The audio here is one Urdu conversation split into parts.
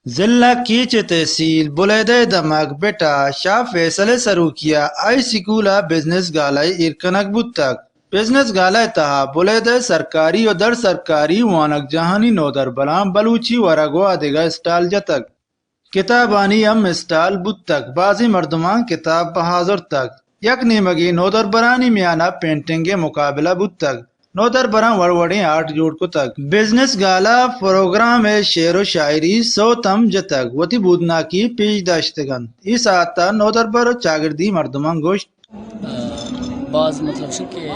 ضلع کیچ تحصیل بلیدہ دمک بیٹا شاہ فیصل سروکیا آئی سکولا بزنس گالائی ارکنک بودتک بزنس گالائی تہا بلیدہ سرکاری و در سرکاری وانک جہانی نودر بلام بلوچی ورگو آدگا اسٹال جتک کتابانی ام اسٹال بودتک بعضی مردمان کتاب بحاضر تک یک نیمگی نودر برانی میانا پینٹنگ مقابلہ بودتک نودر بران وڑوڑی آرٹ جوڑ کو تک بزنس گالا پروگرام شعر و شاعری سوتم جتک وتی بودنا کی پیش داشتگن اس آتا نودر بر چاگردی مردمان گوشت بعض مطلب شو کہ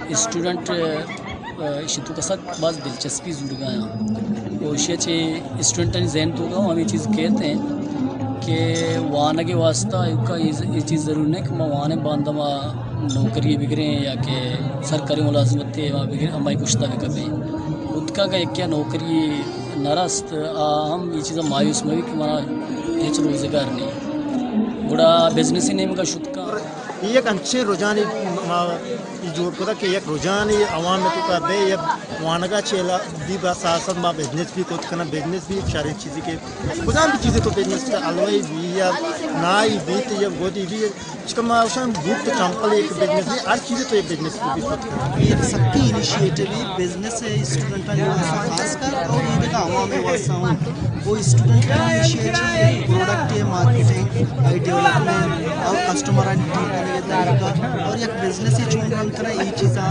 اسٹوڈنٹ شتو کا ساتھ بعض دلچسپی زور گیا وہ چھ اسٹوڈنٹ ذہن تو گا ہم یہ چیز کہتے ہیں کہ وہاں کے واسطہ یہ چیز ضرور نہیں کہ وہاں باندھا نوکری بگڑیں یا کہ سرکاری ملازمت تھے وہاں بگڑیں ہماری کشتہ بھی کبھی خود کا ایک کیا نوکری نرست ہم یہ چیزیں مایوس میں بھی کہ ہمارا ہیچ روزگار نہیں بڑا بزنس ہی نہیں کا شد کا یہ ایک اچھے رجحان جوڑ کو تھا کہ ایک رجحان عوام میں تو کا بے یہ وانگا چیلا دی با ساتھ ما بزنس بھی کوت کرنا بزنس بھی شرعی چیزیں کے خدا بھی چیزیں تو بزنس کا الوائی بھی یا نائی بیت یا گودی بھی اس کا ماشان بوک چمپل ایک بزنس بھی ہر چیزیں تو یہ بزنس کو بھی کوت کرنا یہ سب کی انیشیٹو بھی بزنس ہے اسٹوڈنٹ کا خاص کر اور یہ کا عوام میں واسطہ ہوں وہ اسٹوڈنٹ کا initiative product marketing I development اور کسٹمر اور ایک بزنس ہی چون رن کرنا یہ چیزاں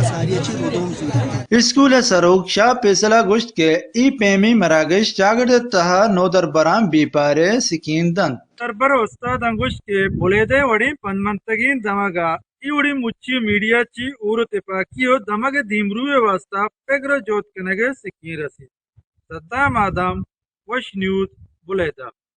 ساری اچھی ردوم سوئی اسکول سروک شاہ فیصلہ گوشت کے ای پیمی مراگش چاگرد تہا نودر برام بی پارے سکین دن تربر استاد انگوش کے بولیدے وڑی پنمنتگین دمگا ای وڑی مچی میڈیا چی اور تپاکی و دمگ دیمروی واسطہ پیگر جوت کنگے سکین رسی صدام آدم وش نیوز بولیدہ